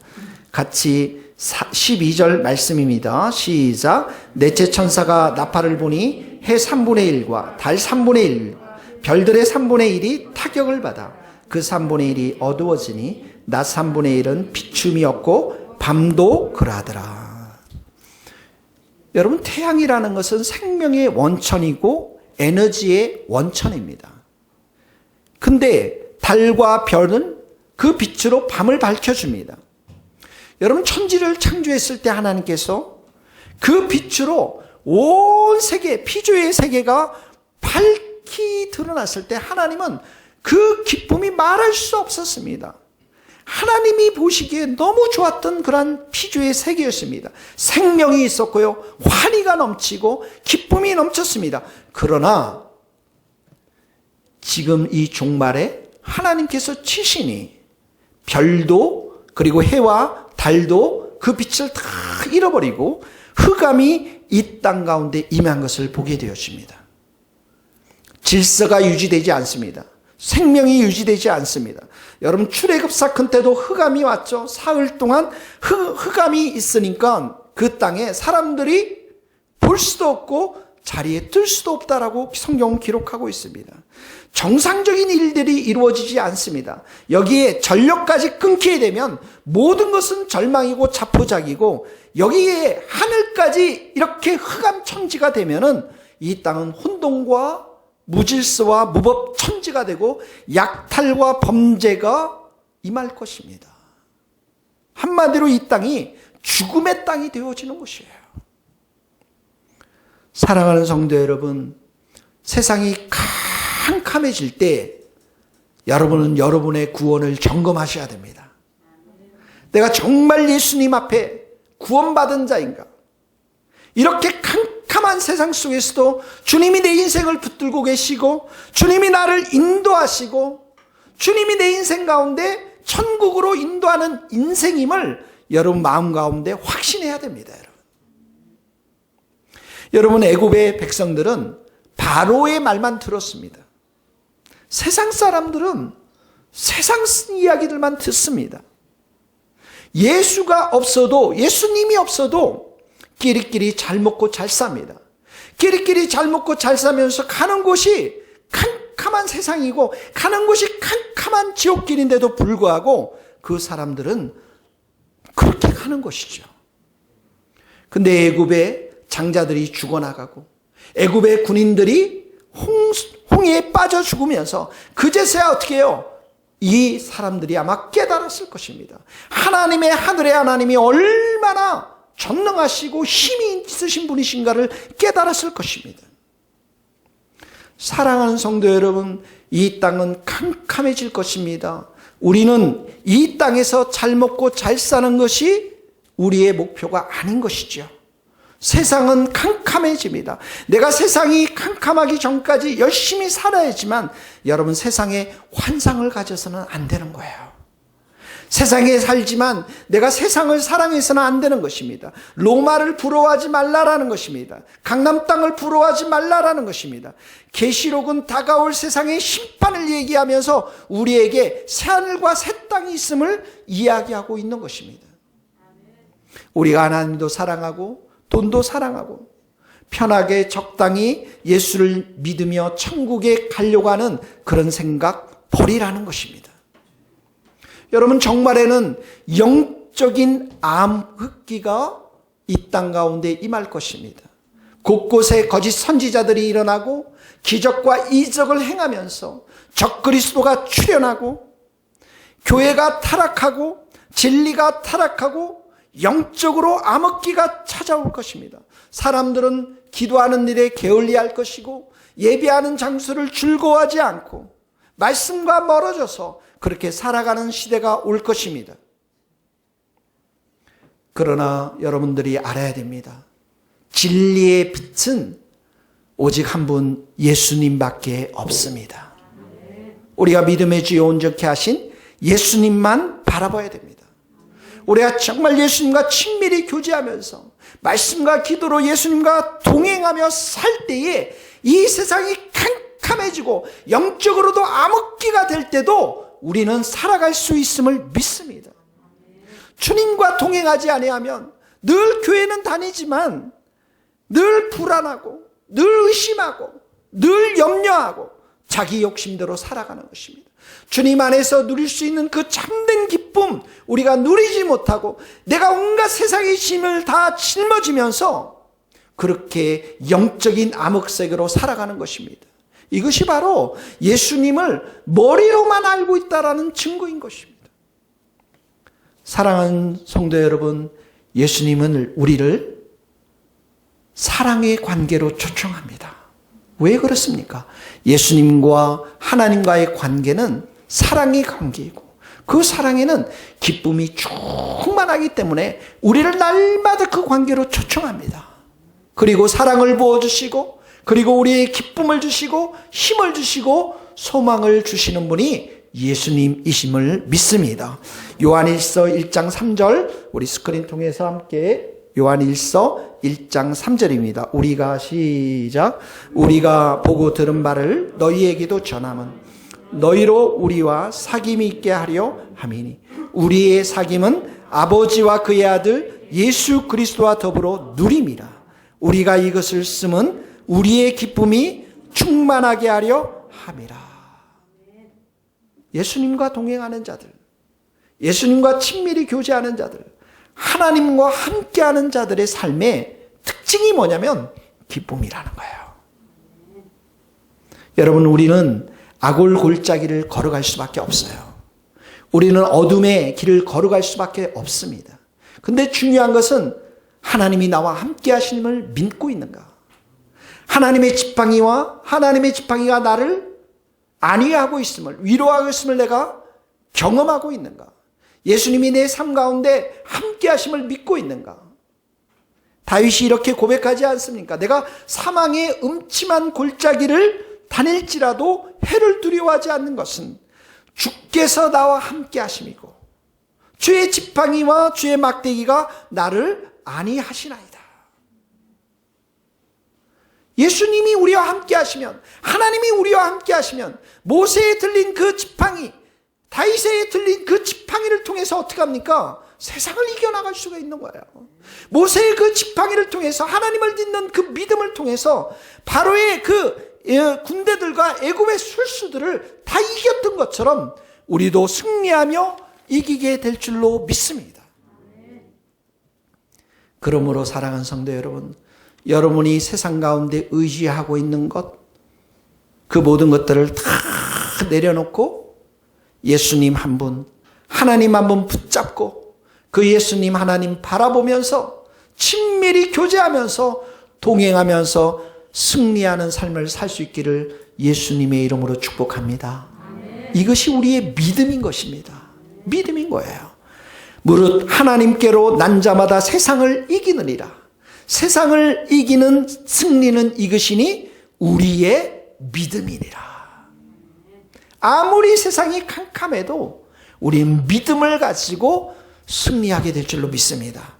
S1: 같이 12절 말씀입니다. 시작. 넷째 천사가 나팔을 보니 해 3분의 1과 달 3분의 1, 별들의 3분의 1이 타격을 받아 그 3분의 1이 어두워지니 낮 3분의 1은 비춤이 없고 밤도 그러하더라. 여러분, 태양이라는 것은 생명의 원천이고 에너지의 원천입니다. 근데 달과 별은 그 빛으로 밤을 밝혀줍니다. 여러분, 천지를 창조했을 때 하나님께서 그 빛으로 온 세계, 피조의 세계가 밝히 드러났을 때 하나님은 그 기쁨이 말할 수 없었습니다. 하나님이 보시기에 너무 좋았던 그런 피조의 세계였습니다. 생명이 있었고요, 환희가 넘치고 기쁨이 넘쳤습니다. 그러나 지금 이 종말에 하나님께서 치시니 별도 그리고 해와 달도 그 빛을 다 잃어버리고 흑암이 이 땅 가운데 임한 것을 보게 되었습니다. 질서가 유지되지 않습니다. 생명이 유지되지 않습니다. 여러분, 출애굽 사건 때도 흑암이 왔죠. 사흘 동안 흑암이 있으니까 그 땅에 사람들이 볼 수도 없고 자리에 들 수도 없다라고 성경은 기록하고 있습니다. 정상적인 일들이 이루어지지 않습니다. 여기에 전력까지 끊기게 되면 모든 것은 절망이고 자포자기고, 여기에 하늘까지 이렇게 흑암천지가 되면은 이 땅은 혼돈과 무질서와 무법천지가 되고 약탈과 범죄가 임할 것입니다. 한마디로 이 땅이 죽음의 땅이 되어지는 것이에요. 사랑하는 성도 여러분, 세상이 캄캄해질 때 여러분은 여러분의 구원을 점검하셔야 됩니다. 내가 정말 예수님 앞에 구원받은 자인가? 이렇게 캄캄한 세상 속에서도 주님이 내 인생을 붙들고 계시고 주님이 나를 인도하시고 주님이 내 인생 가운데 천국으로 인도하는 인생임을 여러분 마음 가운데 확신해야 됩니다. 여러분, 애굽의 백성들은 바로의 말만 들었습니다. 세상 사람들은 세상 이야기들만 듣습니다. 예수가 없어도, 예수님이 없어도 끼리끼리 잘 먹고 잘 삽니다. 끼리끼리 잘 먹고 잘 사면서 가는 곳이 캄캄한 세상이고 가는 곳이 캄캄한 지옥길인데도 불구하고 그 사람들은 그렇게 가는 것이죠. 근데 애굽의 장자들이 죽어나가고 애굽의 군인들이 홍해에 빠져 죽으면서 그제서야 어떻게 해요? 이 사람들이 아마 깨달았을 것입니다. 하나님의, 하늘의 하나님이 얼마나 전능하시고 힘이 있으신 분이신가를 깨달았을 것입니다. 사랑하는 성도 여러분, 이 땅은 캄캄해질 것입니다. 우리는 이 땅에서 잘 먹고 잘 사는 것이 우리의 목표가 아닌 것이죠. 세상은 캄캄해집니다. 내가 세상이 캄캄하기 전까지 열심히 살아야지만 여러분, 세상에 환상을 가져서는 안 되는 거예요. 세상에 살지만 내가 세상을 사랑해서는 안 되는 것입니다. 로마를 부러워하지 말라라는 것입니다. 강남 땅을 부러워하지 말라라는 것입니다. 계시록은 다가올 세상의 심판을 얘기하면서 우리에게 새하늘과 새 땅이 있음을 이야기하고 있는 것입니다. 우리가 하나님도 사랑하고 돈도 사랑하고 편하게 적당히 예수를 믿으며 천국에 가려고 하는 그런 생각 버리라는 것입니다. 여러분, 정말에는 영적인 암흑기가 이 땅 가운데 임할 것입니다. 곳곳에 거짓 선지자들이 일어나고 기적과 이적을 행하면서 적그리스도가 출현하고 교회가 타락하고 진리가 타락하고 영적으로 암흑기가 찾아올 것입니다. 사람들은 기도하는 일에 게을리할 것이고 예배하는 장소를 즐거워하지 않고 말씀과 멀어져서 그렇게 살아가는 시대가 올 것입니다. 그러나 여러분들이 알아야 됩니다. 진리의 빛은 오직 한 분 예수님밖에 없습니다. 우리가 믿음의 주여 온전케 하신 예수님만 바라봐야 됩니다. 우리가 정말 예수님과 친밀히 교제하면서 말씀과 기도로 예수님과 동행하며 살 때에 이 세상이 캄캄해지고 영적으로도 암흑기가 될 때도 우리는 살아갈 수 있음을 믿습니다. 주님과 동행하지 아니하면 늘 교회는 다니지만 늘 불안하고 늘 의심하고 늘 염려하고 자기 욕심대로 살아가는 것입니다. 주님 안에서 누릴 수 있는 그 참된 기쁨 우리가 누리지 못하고 내가 온갖 세상의 힘을 다 짊어지면서 그렇게 영적인 암흑색으로 살아가는 것입니다. 이것이 바로 예수님을 머리로만 알고 있다라는 증거인 것입니다. 사랑하는 성도 여러분, 예수님은 우리를 사랑의 관계로 초청합니다. 왜 그렇습니까? 예수님과 하나님과의 관계는 사랑의 관계이고 그 사랑에는 기쁨이 충만하기 때문에 우리를 날마다 그 관계로 초청합니다. 그리고 사랑을 부어주시고 그리고 우리의 기쁨을 주시고 힘을 주시고 소망을 주시는 분이 예수님이심을 믿습니다. 요한일서 1장 3절 우리 스크린 통해서 함께 요한일서 1장 3절입니다. 우리가 시작. 우리가 보고 들은 바를 너희에게도 전함은 너희로 우리와 사귐이 있게 하려 함이니 우리의 사귐은 아버지와 그의 아들 예수 그리스도와 더불어 누림이라. 우리가 이것을 쓰면 우리의 기쁨이 충만하게 하려 함이라. 예수님과 동행하는 자들, 예수님과 친밀히 교제하는 자들, 하나님과 함께하는 자들의 삶의 특징이 뭐냐면 기쁨이라는 거예요. 여러분, 우리는 악올 골짜기를 걸어갈 수밖에 없어요. 우리는 어둠의 길을 걸어갈 수밖에 없습니다. 근데 중요한 것은 하나님이 나와 함께 하심을 믿고 있는가? 하나님의 지팡이가 나를 안위하고 있음을, 위로하고 있음을 내가 경험하고 있는가? 예수님이 내 삶 가운데 함께 하심을 믿고 있는가? 다윗이 이렇게 고백하지 않습니까? 내가 사망의 음침한 골짜기를 다닐지라도 해를 두려워하지 않는 것은 주께서 나와 함께 하심이고 주의 지팡이와 주의 막대기가 나를 안위하시나이다. 예수님이 우리와 함께 하시면, 하나님이 우리와 함께 하시면 모세에 들린 그 지팡이, 다윗에 들린 그 지팡이를 통해서 어떻게 합니까? 세상을 이겨나갈 수가 있는 거예요. 모세의 그 지팡이를 통해서 하나님을 믿는 그 믿음을 통해서 바로의 그 군대들과 애굽의 술수들을 다 이겼던 것처럼 우리도 승리하며 이기게 될 줄로 믿습니다. 그러므로 사랑하는 성도 여러분, 여러분이 세상 가운데 의지하고 있는 것, 그 모든 것들을 다 내려놓고 예수님 한 분, 하나님 한 분 붙잡고 그 예수님 하나님 바라보면서 친밀히 교제하면서 동행하면서 승리하는 삶을 살 수 있기를 예수님의 이름으로 축복합니다. 이것이 우리의 믿음인 것입니다. 믿음인 거예요. 무릇 하나님께로 난 자마다 세상을 이기느니라. 세상을 이기는 승리는 이것이니 우리의 믿음이니라. 아무리 세상이 캄캄해도 우리는 믿음을 가지고 승리하게 될 줄로 믿습니다.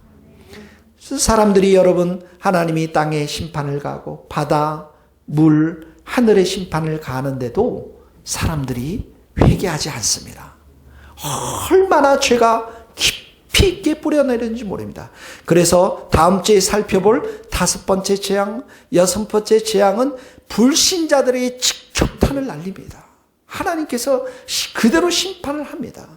S1: 사람들이 여러분, 하나님이 땅에 심판을 가고 바다, 물, 하늘의 심판을 가하는데도 사람들이 회개하지 않습니다. 얼마나 죄가 깊이 있게 뿌려내리는지 모릅니다. 그래서 다음 주에 살펴볼 5번째 재앙, 6번째 재앙은 불신자들의 직격탄을 날립니다. 하나님께서 그대로 심판을 합니다.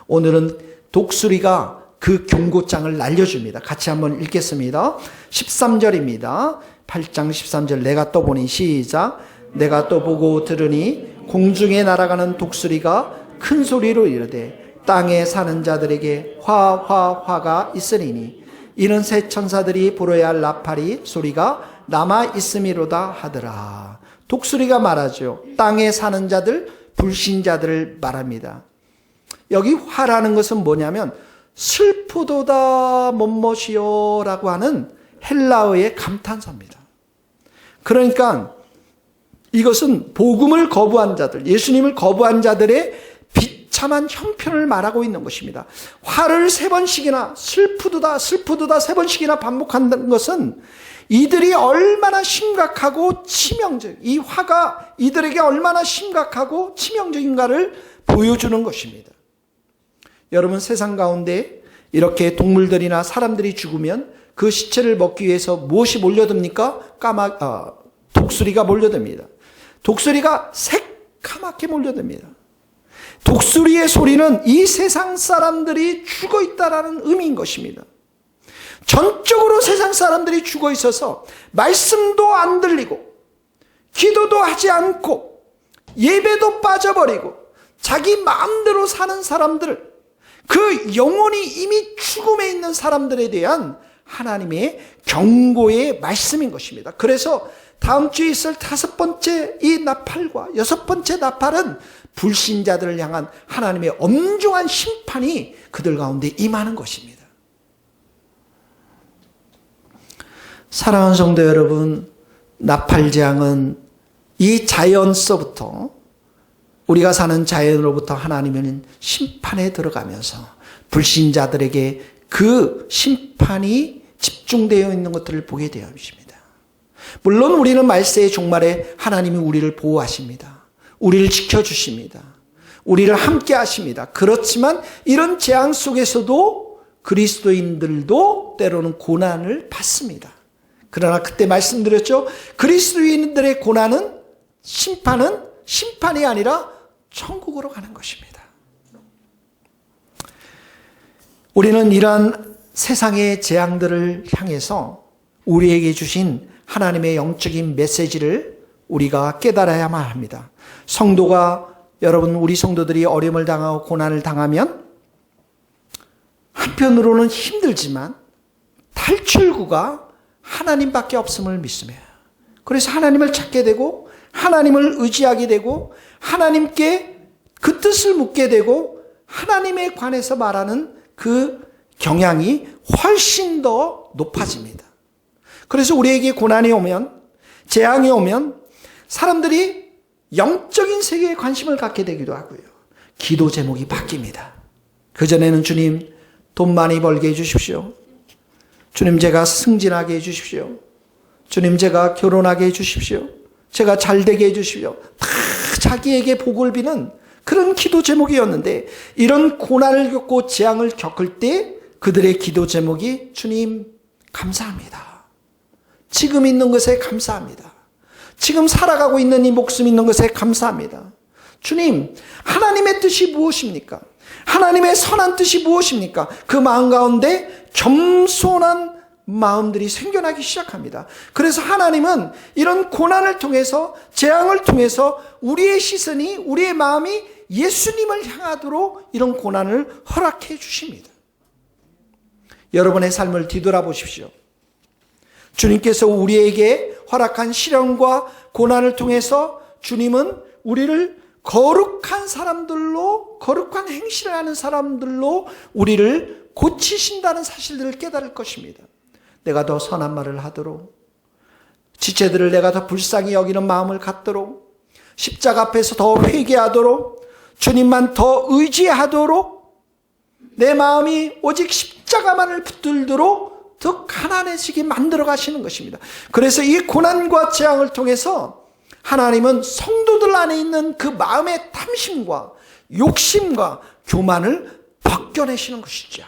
S1: 오늘은 독수리가 그 경고장을 날려줍니다. 같이 한번 읽겠습니다. 13절입니다. 8장 13절 내가 또 보니 시작. 내가 또 보고 들으니 공중에 날아가는 독수리가 큰 소리로 이르되 땅에 사는 자들에게 화가 있으리니 이는 새 천사들이 불어야 할 나팔이 소리가 남아 있음이로다 하더라. 독수리가 말하죠. 땅에 사는 자들, 불신자들을 말합니다. 여기 화라는 것은 뭐냐면 슬프도다 못못이요 라고 하는 헬라어의 감탄사입니다. 그러니까 이것은 복음을 거부한 자들, 예수님을 거부한 자들의 비참한 형편을 말하고 있는 것입니다. 화를 3번씩이나 슬프도다 3번씩이나 반복한다는 것은 이들이 얼마나 심각하고 치명적, 이 화가 이들에게 얼마나 심각하고 치명적인가를 보여주는 것입니다. 여러분, 세상 가운데 이렇게 동물들이나 사람들이 죽으면 그 시체를 먹기 위해서 무엇이 몰려듭니까? 독수리가 몰려듭니다. 독수리가 새카맣게 몰려듭니다. 독수리의 소리는 이 세상 사람들이 죽어 있다라는 의미인 것입니다. 전적으로 세상 사람들이 죽어 있어서 말씀도 안 들리고 기도도 하지 않고 예배도 빠져버리고 자기 마음대로 사는 사람들, 그 영혼이 이미 죽음에 있는 사람들에 대한 하나님의 경고의 말씀인 것입니다. 그래서 다음 주에 있을 5번째 이 나팔과 6번째 나팔은 불신자들을 향한 하나님의 엄중한 심판이 그들 가운데 임하는 것입니다. 사랑하는 성도 여러분, 나팔재앙은 이 자연서부터, 우리가 사는 자연으로부터 하나님은 심판에 들어가면서 불신자들에게 그 심판이 집중되어 있는 것들을 보게 되어 있습니다. 물론 우리는 말세의 종말에 하나님이 우리를 보호하십니다. 우리를 지켜주십니다. 우리를 함께 하십니다. 그렇지만 이런 재앙 속에서도 그리스도인들도 때로는 고난을 받습니다. 그러나 그때 말씀드렸죠. 그리스도인들의 고난은, 심판은 심판이 아니라 천국으로 가는 것입니다. 우리는 이러한 세상의 재앙들을 향해서 우리에게 주신 하나님의 영적인 메시지를 우리가 깨달아야만 합니다. 성도가, 여러분, 우리 성도들이 어려움을 당하고 고난을 당하면 한편으로는 힘들지만 탈출구가 하나님밖에 없음을 믿습니다. 그래서 하나님을 찾게 되고 하나님을 의지하게 되고 하나님께 그 뜻을 묻게 되고 하나님에 관해서 말하는 그 경향이 훨씬 더 높아집니다. 그래서 우리에게 고난이 오면, 재앙이 오면 사람들이 영적인 세계에 관심을 갖게 되기도 하고요. 기도 제목이 바뀝니다. 그전에는 주님 돈 많이 벌게 해주십시오. 주님 제가 승진하게 해주십시오. 주님 제가 결혼하게 해주십시오. 제가 잘되게 해주십시오. 다 자기에게 복을 비는 그런 기도 제목이었는데, 이런 고난을 겪고 재앙을 겪을 때 그들의 기도 제목이 주님 감사합니다. 지금 있는 것에 감사합니다. 지금 살아가고 있는 이 목숨 있는 것에 감사합니다. 주님, 하나님의 뜻이 무엇입니까? 하나님의 선한 뜻이 무엇입니까? 그 마음 가운데 겸손한 마음들이 생겨나기 시작합니다. 그래서 하나님은 이런 고난을 통해서, 재앙을 통해서 우리의 시선이, 우리의 마음이 예수님을 향하도록 이런 고난을 허락해 주십니다. 여러분의 삶을 뒤돌아보십시오. 주님께서 우리에게 허락한 시련과 고난을 통해서 주님은 우리를 거룩한 사람들로, 거룩한 행실을 하는 사람들로 우리를 고치신다는 사실들을 깨달을 것입니다. 내가 더 선한 말을 하도록, 지체들을 내가 더 불쌍히 여기는 마음을 갖도록, 십자가 앞에서 더 회개하도록, 주님만 더 의지하도록, 내 마음이 오직 십자가만을 붙들도록 더 가난해지게 만들어 가시는 것입니다. 그래서 이 고난과 재앙을 통해서 하나님은 성도들 안에 있는 그 마음의 탐심과 욕심과 교만을 벗겨내시는 것이죠.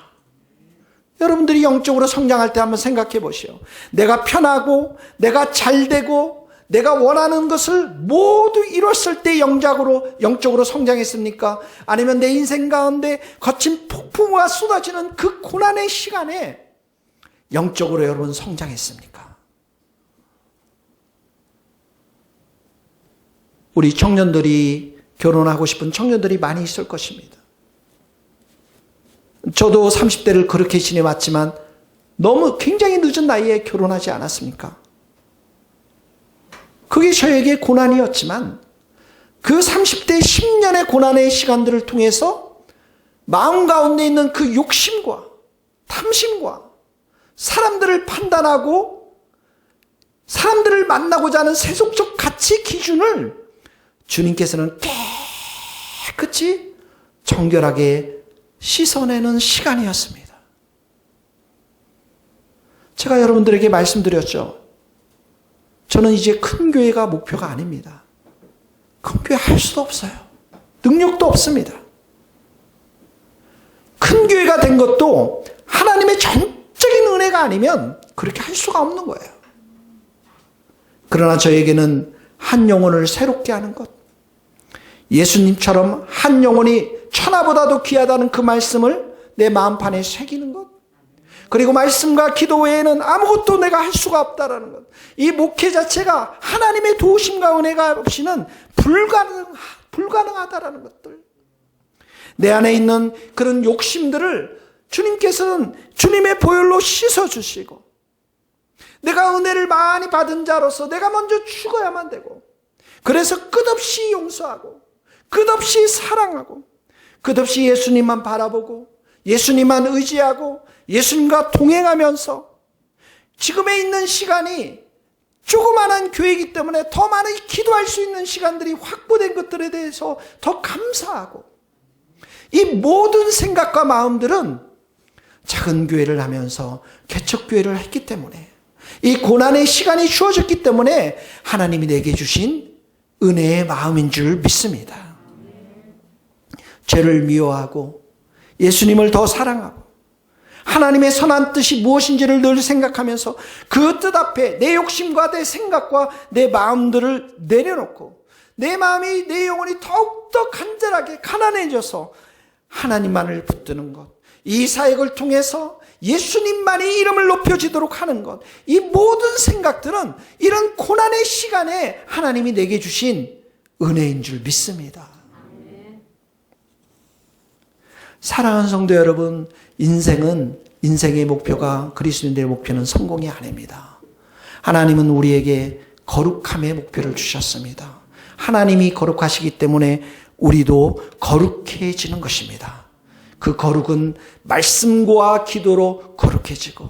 S1: 여러분들이 영적으로 성장할 때 한번 생각해 보시오. 내가 편하고 내가 잘되고 내가 원하는 것을 모두 이뤘을 때 영적으로 성장했습니까? 아니면 내 인생 가운데 거친 폭풍우가 쏟아지는 그 고난의 시간에 영적으로 여러분 성장했습니까? 우리 청년들이, 결혼하고 싶은 청년들이 많이 있을 것입니다. 저도 30대를 그렇게 지내왔지만 너무 굉장히 늦은 나이에 결혼하지 않았습니까? 그게 저에게 고난이었지만 그 30대 10년의 고난의 시간들을 통해서 마음 가운데 있는 그 욕심과 탐심과 사람들을 판단하고 사람들을 만나고자 하는 세속적 가치 기준을 주님께서는 깨끗이 정결하게 씻어내는 시간이었습니다. 제가 여러분들에게 말씀드렸죠. 저는 이제 큰 교회가 목표가 아닙니다. 큰 교회 할 수도 없어요. 능력도 없습니다. 큰 교회가 된 것도 하나님의 전적인 은혜가 아니면 그렇게 할 수가 없는 거예요. 그러나 저에게는 한 영혼을 새롭게 하는 것, 예수님처럼 한 영혼이 천하보다도 귀하다는 그 말씀을 내 마음판에 새기는 것, 그리고 말씀과 기도 외에는 아무것도 내가 할 수가 없다라는 것, 이 목회 자체가 하나님의 도우심과 은혜가 없이는 불가능하다라는 것들, 내 안에 있는 그런 욕심들을 주님께서는 주님의 보혈로 씻어주시고, 내가 은혜를 많이 받은 자로서 내가 먼저 죽어야만 되고, 그래서 끝없이 용서하고 끝없이 사랑하고 끝없이 예수님만 바라보고 예수님만 의지하고 예수님과 동행하면서, 지금에 있는 시간이 조그마한 교회이기 때문에 더 많이 기도할 수 있는 시간들이 확보된 것들에 대해서 더 감사하고, 이 모든 생각과 마음들은 작은 교회를 하면서 개척교회를 했기 때문에, 이 고난의 시간이 주어졌기 때문에 하나님이 내게 주신 은혜의 마음인 줄 믿습니다. 죄를 미워하고 예수님을 더 사랑하고 하나님의 선한 뜻이 무엇인지를 늘 생각하면서 그 뜻 앞에 내 욕심과 내 생각과 내 마음들을 내려놓고 내 마음이, 내 영혼이 더욱더 간절하게 가난해져서 하나님만을 붙드는 것, 이 사역을 통해서 예수님만이 이름을 높여지도록 하는 것, 이 모든 생각들은 이런 고난의 시간에 하나님이 내게 주신 은혜인 줄 믿습니다. 사랑하는 성도 여러분, 인생의 목표가, 그리스도인들의 목표는 성공이 아닙니다. 하나님은 우리에게 거룩함의 목표를 주셨습니다. 하나님이 거룩하시기 때문에 우리도 거룩해지는 것입니다. 그 거룩은 말씀과 기도로 거룩해지고,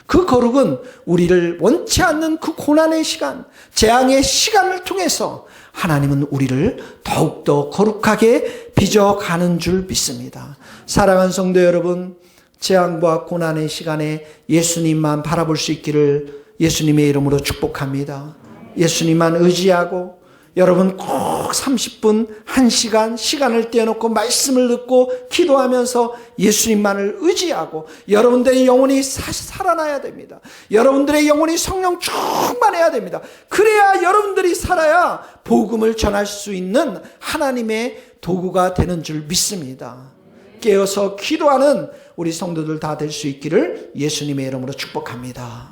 S1: 그 거룩은 우리를 원치 않는 그 고난의 시간, 재앙의 시간을 통해서 하나님은 우리를 더욱더 거룩하게 빚어가는 줄 믿습니다. 사랑하는 성도 여러분, 재앙과 고난의 시간에 예수님만 바라볼 수 있기를 예수님의 이름으로 축복합니다. 예수님만 의지하고, 여러분 꼭 30분, 1시간 시간을 떼어놓고 말씀을 듣고 기도하면서 예수님만을 의지하고, 여러분들의 영혼이 살아나야 됩니다. 여러분들의 영혼이 성령 충만해야 됩니다. 그래야 여러분들이 살아야 복음을 전할 수 있는 하나님의 도구가 되는 줄 믿습니다. 깨어서 기도하는 우리 성도들 다 될 수 있기를 예수님의 이름으로 축복합니다.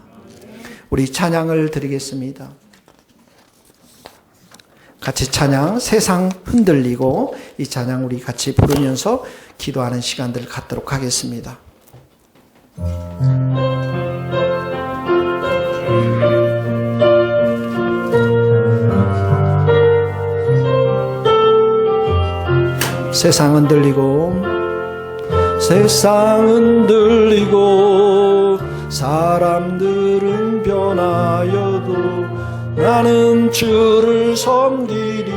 S1: 우리 찬양을 드리겠습니다. 같이 찬양, 세상 흔들리고, 이 찬양 우리 같이 부르면서 기도하는 시간들을 갖도록 하겠습니다. 세상 흔들리고, 세상 흔들리고 사람들은 변하여도 나는 주를 섬기리.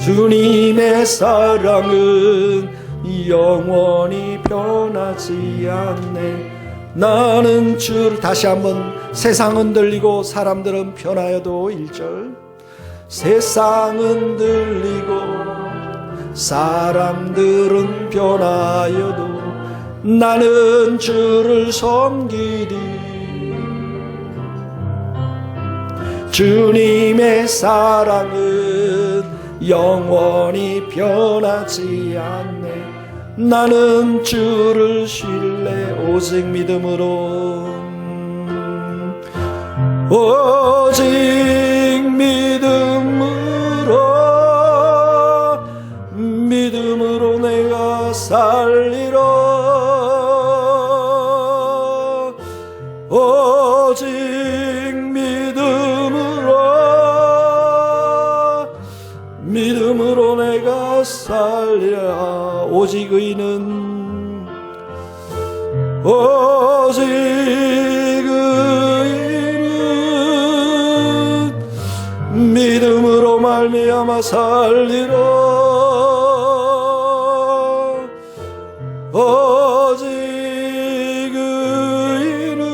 S1: 주님의 사랑은 영원히 변하지 않네. 나는 주를, 다시 한번, 세상 흔들리고 사람들은 변하여도 1절, 세상 흔들리고 사람들은 변하여도 나는 주를 섬기리. 주님의 사랑은 영원히 변하지 않네. 나는 주를 신뢰, 오직 믿음으로, 오직 믿음으로 내가 살리라. 오직 믿음으로 내가 살리라. 오직 의인은, 오직 의인은 믿음으로 말미암아 살리라. 오직 의인은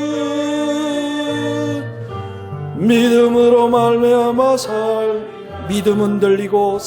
S1: 믿음으로 말미암아 믿음은 들리고